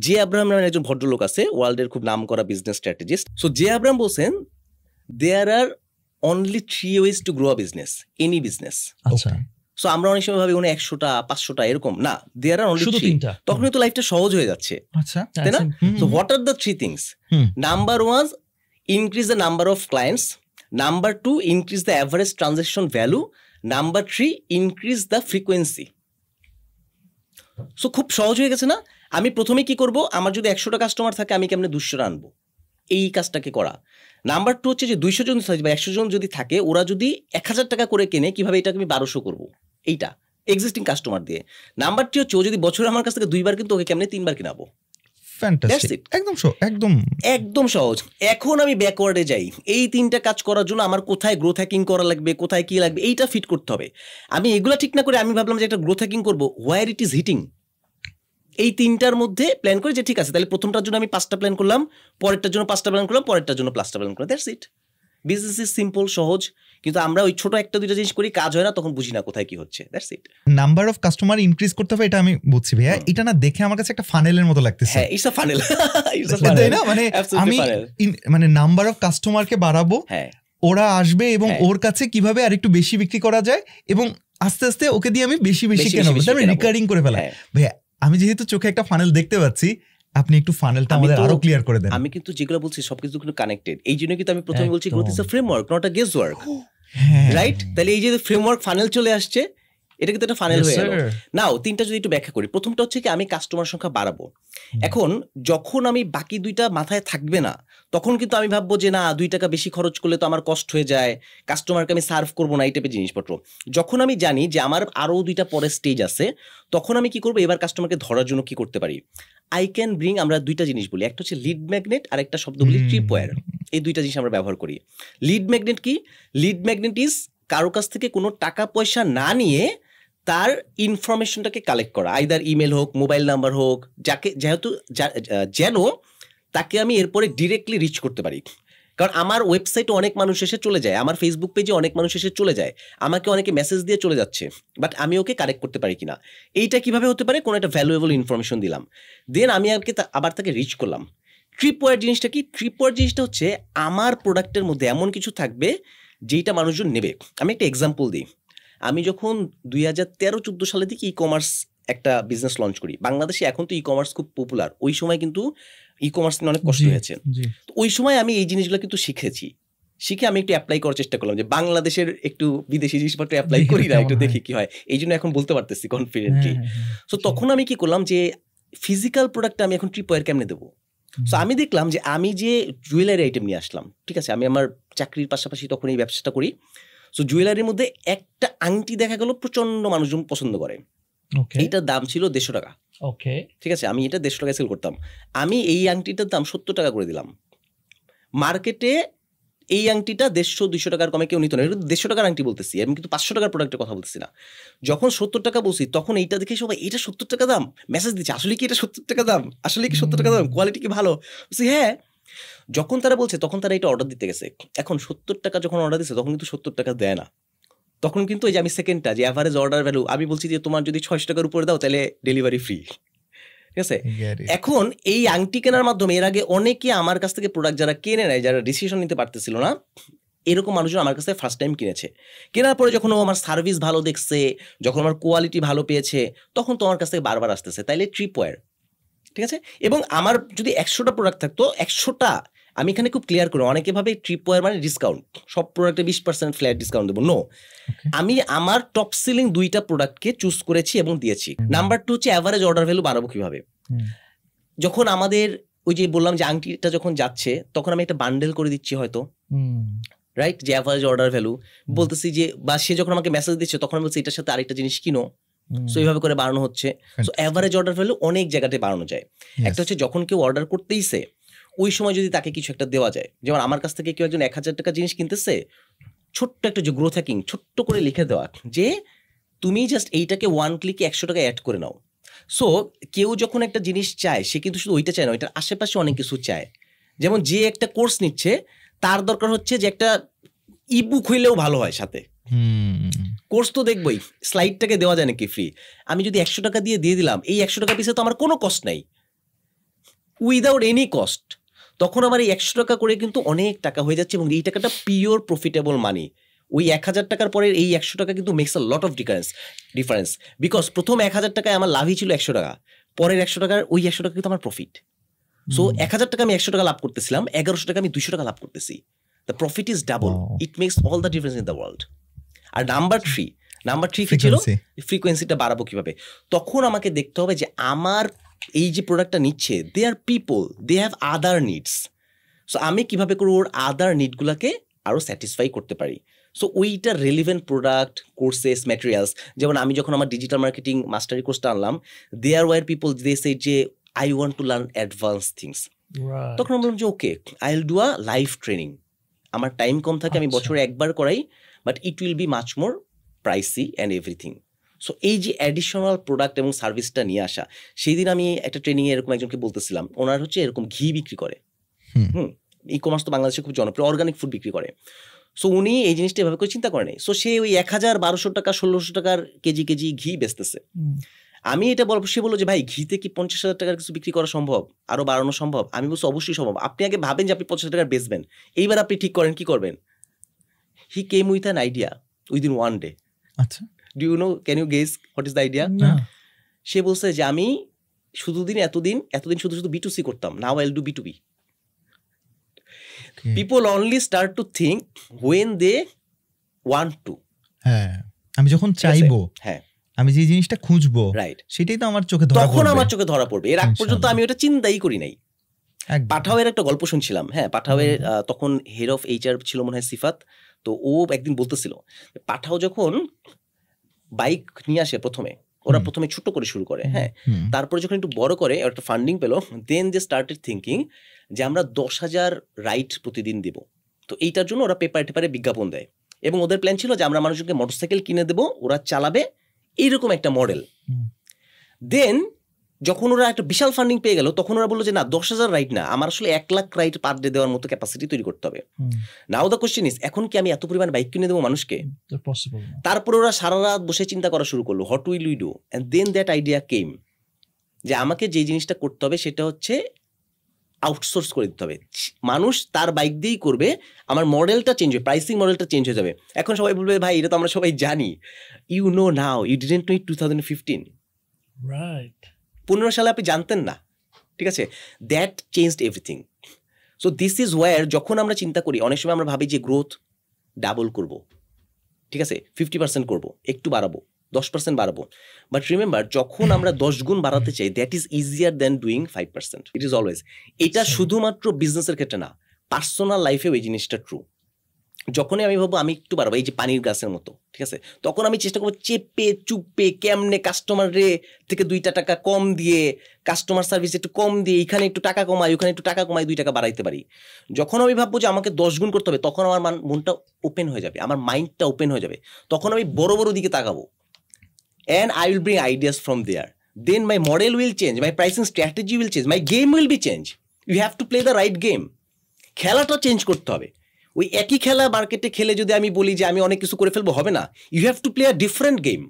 J Abraham নামের একজন ভদ্রলোক আছে, ওয়ার্ল্ডের খুব নাম করা business strategist. So Jay Abraham বলছেন there are only 3 ways to grow a business, any business. আচ্ছা, সো আমরা অনেক সময় ভাবি 100টা 500টা এরকম না, দেয়ার আর অনলি শুধু 3। তিনটা। তখনই তো লাইফটা সহজ হয়ে যাচ্ছে, আচ্ছা, তাই না? So what are the 3 things? Number 1, increase the number of clients. Number 2, increase the average transaction value. Number 3, increase the frequency. So খুব সহজ হয়ে গেছে না? আমি প্রথমে কি করব, আমার যদি 100টা কাস্টমার থাকে আমি কেমনে 200টা আনবো, এই কাজটাকে করা। নাম্বার 2 হচ্ছে যে 200 জন বা 100 জন যদি থাকে, ওরা যদি 1000 টাকা করে কেনে, কিভাবে এটাকে আমি 1200 করবো, এইটা এক্সিস্টিং কাস্টমার দিয়ে। নাম্বার 3 হচ্ছে ও যদি বছরে আমার কাছ থেকে 2 বার কিন্তু ওকে কেমনে 3 বার কিনাবো। ফ্যান্টাস্টিক, একদম সহজ। এখন আমি ব্যাকওয়ার্ডে যাই, এই 3টা কাজ করার জন্য আমার কোথায় গ্রোথ হ্যাকিং করা লাগবে, কোথায় কি লাগবে, এইটা ফিট করতে হবে। আমি এগুলা ঠিক না করে আমি ভাবলাম যে একটা গ্রোথ হ্যাকিং করবো, হোয়ার ইট ইজ হিটিং। এই 3টার মধ্যে প্ল্যান করে যে ঠিক আছে, তাহলে প্রথমটার জন্য আমি 5টা প্ল্যান করলাম, পরেরটার জন্য 5টা প্ল্যান করলাম, পরেরটার জন্য 5টা প্ল্যান করলাম। That's it. Business is simple, সহজ। কিন্তু আমরা ওই ছোট 1-2টা জিনিস করি, কাজ হয় না, তখন বুঝি না কোথায় কি হচ্ছে। That's it. Number of customer increase করতে হবে, এটা আমি বুঝছি ভাইয়া। এটা না দেখে আমার কাছে একটা ফানেলের মতো লাগতেছে। হ্যাঁ, ইটস আ ফানেল। তাই না? মানে আমি মানে নাম্বার অফ কাস্টমারকে বাড়াবো, ওরা আসবে এবং ওর কাছে কিভাবে আরেকটু বেশি বিক্রি করা যায়, এবং আস্তে আস্তে ওকে দিয়ে আমি বেশি কেনাবো, তারপরে রিকারিং করে ফেলা। ভাইয়া আমি যেহেতু চোখে একটা ফানেল দেখতে পাচ্ছি, আপনি একটু ফানেলটা আমাদের আরো ক্লিয়ার করে দেন। আমি কিন্তু যেগুলো বলছি সবকিছু কিন্তু কানেক্টেড। এই জন্য কিন্তু আমি প্রথমে বলছি growth is a framework, not a guess work, right? তাহলে এই যে ফ্রেমওয়ার্ক ফানেল চলে আসছে, এটা কিন্তু একটা ফানেল হয়ে গেল। নাও 3টা যদি একটু ব্যাখ্যা করি। প্রথমটা হচ্ছে কি, আমি কাস্টমার সংখ্যা বাড়াবো। এখন যখন আমি বাকি 2টা মাথায় থাকবে না, তখন কিন্তু আমি ভাববো যে না, 2 টাকা বেশি খরচ করলে তো আমার কষ্ট হয়ে যায়, কাস্টমারকে আমি সার্ভ করবো না, এই টাইপের জিনিসপত্র। যখন আমি জানি যে আমার আরো 2টা পরের স্টেজ আছে, তখন আমি কি করবো, এবার কাস্টমারকে ধরার জন্য কি করতে পারি, আই ক্যান ব্রিং, আমরা 2টা জিনিস বলি, একটা হচ্ছে লিড ম্যাগনেট আর একটা শব্দ বলি ট্রিপওয়্যার। এই 2টা জিনিস আমরা ব্যবহার করি। লিড ম্যাগনেট কি? লিড ম্যাগনেট ইজ কারো কাছ থেকে কোনো টাকা পয়সা না নিয়ে তার ইনফরমেশনটাকে কালেক্ট করা, আইদার ইমেল হোক, মোবাইল নাম্বার হোক, যাকে যেন তাকে আমি এরপরে ডিরেক্টলি রিচ করতে পারি। কারণ আমার ওয়েবসাইটে অনেক মানুষ এসে চলে যায়, আমার ফেসবুক পেজে অনেক মানুষ এসে চলে যায়, আমাকে অনেকে মেসেজ দিয়ে চলে যাচ্ছে, বাট আমি ওকে কারেক্ট করতে পারি কিনা। এইটা কিভাবে হতে পারে, কোনো একটা ভ্যালুয়েবল ইনফরমেশন দিলাম, দেন আমি আবার তাকে রিচ করলাম। ট্রিপওয়্যার জিনিসটা কি? ট্রিপওয়্যার জিনিসটা হচ্ছে আমার প্রোডাক্টের মধ্যে এমন কিছু থাকবে যেটা মানুষজন নেবে। আমি একটা এক্সাম্পল দিই। আমি যখন 2013-14 সালের দিকে ই-কমার্স একটা বিজনেস লঞ্চ করি বাংলাদেশে, এখন তো ই-কমার্স খুব পপুলার, ওই সময় কিন্তু ই-কমার্স নিয়ে অনেক কষ্ট হয়েছে। তো ওই সময় আমি এই জিনিসগুলো কিন্তু শিখে আমি একটু অ্যাপ্লাই করার চেষ্টা করলাম, যে বাংলাদেশের একটু বিদেশি জিনিসপত্র অ্যাপ্লাই করি না, একটু দেখি কি হয়। এই জন্য এখন বলতে পারতেছি কনফিডেন্টলি। সো তখন আমি কি করলাম, যে ফিজিক্যাল প্রোডাক্ট আমি এখন ট্রিপওয়্যার কেমনে দেবো। সো আমি দেখলাম যে আমি যে জুয়েলারি আইটেম নিয়ে আসলাম, ঠিক আছে, আমি আমার চাকরির পাশাপাশি তখন এই ব্যবসাটা করি। সো জুয়েলারির মধ্যে একটা আংটি দেখা গেল প্রচন্ড মানুষজন পছন্দ করে, এইটার দাম ছিল 150 টাকা। ওকে, ঠিক আছে, আমি এটা 150 টাকায় সেল করতাম। আমি এই আংটিটার দাম 70 টাকা করে দিলাম। মার্কেটে এই আংটিটা 150-200 টাকার কমে কেউ নিত না। এটা 150 টাকার আংটি বলতেছি, আমি কিন্তু 500 টাকার প্রোডাক্টের কথা বলতেছি না। যখন 70 টাকা বলছি, তখন এইটা দেখে সবাই এটা 70 টাকা দাম মেসেজ দিচ্ছে, আসলে কি এটা 70 টাকা দাম, আসলে কি 70 টাকা দাম, কোয়ালিটি কি ভালো? বলছি হ্যাঁ। যখন তারা বলছে, তখন তারা এটা অর্ডার দিতে গেছে। এখন 70 টাকা যখন অর্ডার দিচ্ছে, তখন কিন্তু 70 টাকা দেয় না। তখন কিন্তু এই যে আমি সেকেন্ডটা, যে অ্যাভারেজ অর্ডার ভ্যালু, আমি বলছি যে তোমার যদি 600 টাকার উপরে দাও তাহলে ডেলিভারি ফ্রি, ঠিক আছে। এখন এই আংটি কেনার মাধ্যমে এর আগে অনেকে আমার কাছ থেকে প্রোডাক্ট যারা কেনে নেয়, যারা ডিসিশন নিতে পারতেছিল না, এরকম মানুষজন আমার কাছ থেকে ফার্স্ট টাইম কিনেছে। কেনার পরে যখন আমার সার্ভিস ভালো দেখছে, যখন আমার কোয়ালিটি ভালো পেয়েছে, তখন তো আমার কাছ থেকে বারবার আসতেছে। তাইলে ট্রিপওয়্যার, ঠিক আছে। এবং আমার যদি 100টা প্রোডাক্ট থাকতো, 100টা আমি এখানে খুব ক্লিয়ার করি, অনেকে ভাবে ট্রিপওয়্যার মানে ডিসকাউন্ট, সব প্রোডাক্টে 20% ফ্ল্যাট ডিসকাউন্ট দেবো। নো, আমি আমার টপ সেলিং 2টা প্রোডাক্টকে চুজ করেছি এবং দিয়েছি। নাম্বার 2 হচ্ছে অ্যাভারেজ অর্ডার ভ্যালু বাড়াবো কিভাবে। যখন আমাদের ওই যে বললাম যে আংটিটা যখন যাচ্ছে, তখন আমি একটা বান্ডেল করে দিচ্ছি হয়তো, রাইট, যে অ্যাভারেজ অর্ডার ভ্যালু বলতেছি, যে বা সে যখন আমাকে মেসেজ দিচ্ছে, তখন আমি বলছি এটার সাথে আরেকটা জিনিস কিনো। সো এইভাবে করে বাড়ানো হচ্ছে। সো অ্যাভারেজ অর্ডার ভ্যালু অনেক জায়গাতে বাড়ানো যায়। একটা হচ্ছে যখন কেউ অর্ডার করতেইছে, ওই সময় যদি তাকে কিছু একটা দেওয়া যায়, যেমন আমার কাছ থেকে কেউ একজন 1000 টাকা জিনিস কিনতেছে, ছোট্ট একটা যে গ্রোথ হ্যাকিং ছোট্ট করে লিখে দেওয়া, যে তুমি জাস্ট এইটাকে 1 ক্লিকে 100 টাকা অ্যাড করে নাও। সো কেউ যখন একটা জিনিস চায়, সে কিন্তু শুধু ওইটা চায় না, ওইটার আশেপাশে অনেক কিছু চায়। যেমন যে একটা কোর্স নিচ্ছে, তার দরকার হচ্ছে যে একটা ইবুক হইলেও ভালো হয় সাথে। কোর্স তো দেখবই, স্লাইডটাকে দেওয়া যায় নাকি ফ্রি। আমি যদি 100 টাকা দিয়ে দিলাম, এই 100 টাকা পিছে তো আমার কোনো কষ্ট নাই, উইদাউট এনি কস্ট। তখন আমার এই 100 টাকা করে কিন্তু অনেক টাকা হয়ে যাচ্ছে, এবং এই টাকাটা পিওর প্রফিটেবল মানি। ওই 1000 টাকার পরে এই 100 টাকা কিন্তু makes a lot of difference, because প্রথম 1000 টাকায় আমার লাভই ছিল 100 টাকা, পরের 100 টাকার ওই 100 টাকা কিন্তু আমার প্রফিট। সো 1000 টাকা আমি 100 টাকা লাভ করতেছিলাম, 1100 টাকা আমি 200 টাকা লাভ করতেছি। The profit is double, it makes all the difference in the world. আর নাম্বার থ্রি কি ছিল? ফ্রিকোয়েন্সিটা বাড়াবো কিভাবে? তখন আমাকে দেখতে হবে যে আমার এই যে প্রোডাক্টটা নিচ্ছে, they are people, they have other needs. So আমি কিভাবে করে ওর আদার নিডগুলোকে আরও স্যাটিসফাই করতে পারি। সো ওইটা রেলিভেন্ট প্রোডাক্ট, কোর্সেস, ম্যাটেরিয়ালস। যেমন আমি যখন আমার ডিজিটাল মার্কেটিং মাস্টারি কোর্সটা আনলাম, there were people they say যে I want to learn advance things. তখন আমি বললাম যে okay, I will do a live training. আমার টাইম কম থাকে, আমি বছরে একবার করাই, but it will be much more pricey and everything. So এই যে অ্যাডিশনাল প্রোডাক্ট এবং সার্ভিসটা নিয়ে আসা, সেই দিন আমি একটা ট্রেনিংয়ে এরকম একজনকে বলতেছিলাম, ওনার হচ্ছে এরকম ঘি বিক্রি করে, ই কমার্স তো বাংলাদেশে খুব জনপ্রিয়, অর্গানিক ফুড বিক্রি করে। সো উনি এই জিনিসটা এভাবে করে চিন্তা করেনি। সো সে ওই 1000-1200 টাকা 1600 টাকার কেজি ঘি বেচতেছে। আমি এটা বলবো, সে বললো যে ভাই ঘিতে কি 50,000 টাকার কিছু বিক্রি করা সম্ভব, আরো বাড়ানো সম্ভব? আমি বলছি অবশ্যই সম্ভব। আপনি আগে ভাবেন যে আপনি 50,000 টাকার বেচবেন, এইবার আপনি ঠিক করেন কি করবেন। He came with an idea within 1 day। আচ্ছা, do you know, can you guess what is the idea? সে বলছে যে আমি এতদিন শুধু B2C করতাম, now I will do B2B। People only start to think when they want to। হ্যাঁ, আমি যখন চাইবো, হ্যাঁ, আমি যে জিনিসটা খুঁজবো, রাইট, সেটাই তো আমার চোখে ধরা পড়বে, তখন আমার চোখে ধরা পড়বে। এর আগ পর্যন্ত আমি ওটা চিন্তাই করি নাই। পাঠাওয়ের একটা গল্প শুনছিলাম, হ্যাঁ, পাঠাওয়ের তখন হেড অফ HR ছিল মনে হয় সিফাত। তো ও একদিন বলতেছিল, পাঠাও যখন বাইক নিয়ে আসে ওরা প্রথমে ছোট করে শুরু করে, হ্যাঁ, তারপরে যখন একটু বড় করে একটা ফান্ডিং পেলো, দেন দে স্টার্টেড থিঙ্কিং যে আমরা 10,000 রাইড প্রতিদিন দেব। তো এইটার জন্য ওরা পেপারে বিজ্ঞাপন দেয়, এবং ওদের প্ল্যান ছিল যে আমরা মানুষকে মোটরসাইকেল কিনে দেবো, ওরা চালাবে, এইরকম একটা মডেল। দেন যখন ওরা একটা বিশাল ফান্ডিং পেয়ে গেল, তখন ওরা বললো যে না, 10,000 রাইড না, আমার আসলে 1 লাখ রাইড পার ডে দেওয়ার মতো ক্যাপাসিটি তৈরি করতে হবে। নাও দ্য কোশ্চেন ইজ, এখন কি আমি এত পরিমাণ বাইক কিনে দেবো মানুষকে? তারপরে ওরা সারা রাত বসে চিন্তা করা শুরু করলো, what will we do, and then that idea came যে আমাকে যে জিনিসটা করতে হবে সেটা হচ্ছে আউটসোর্স করে দিতে হবে। মানুষ তার বাইক দিয়েই করবে, আমার মডেলটা চেঞ্জ হবে, প্রাইসিং মডেলটা চেঞ্জ হয়ে যাবে। এখন সবাই বলবে ভাই এটা তো আমরা সবাই জানি। You know now, you didn't know it 2015, right? 15 সালে আপনি জানতেন না, ঠিক আছে? That changed everything. So this is war, যখন আমরা চিন্তা করি অনেক সময় আমরা ভাবি যে গ্রোথ ডাবল করব, ঠিক আছে, 50% করব, একটু বাড়াবো, 10% বাড়াবো। বাট রিমেম্বার, যখন আমরা 10 গুণ বাড়াতে চাই, that is easier than doing 5%। It is always. এটা শুধুমাত্র বিজনেসের ক্ষেত্রে না, পার্সোনাল লাইফেও এই জিনিসটা ট্রু। যখনই আমি ভাববো আমি একটু বাড়াবো, এই যে পানির গ্লাসের মতো, ঠিক আছে, তখন আমি চেষ্টা করবো চেপে চুপে কেমনে কাস্টমারে থেকে 2 টাকা কম দিয়ে, কাস্টমার সার্ভিস একটু কম দিয়ে, এখানে একটু টাকা কমাই, ওখানে একটু টাকা কমাই, 2 টাকা বাড়াইতে পারি। যখন আমি ভাববো যে আমাকে 10 গুণ করতে হবে, তখন আমার মনটা ওপেন হয়ে যাবে, আমার মাইন্ডটা ওপেন হয়ে যাবে, তখন আমি বড় বড় দিকে তাকাবো, and I will bring ideas from there. Then my model will change, my pricing strategy will change, my game will be changed. You have to play the right game. খেলাটা চেঞ্জ করতে হবে। ওই একই খেলা মার্কেটে খেলে যদি আমি বলি যে আমি অনেক কিছু করে ফেলবো, হবে না। You have to play a different game.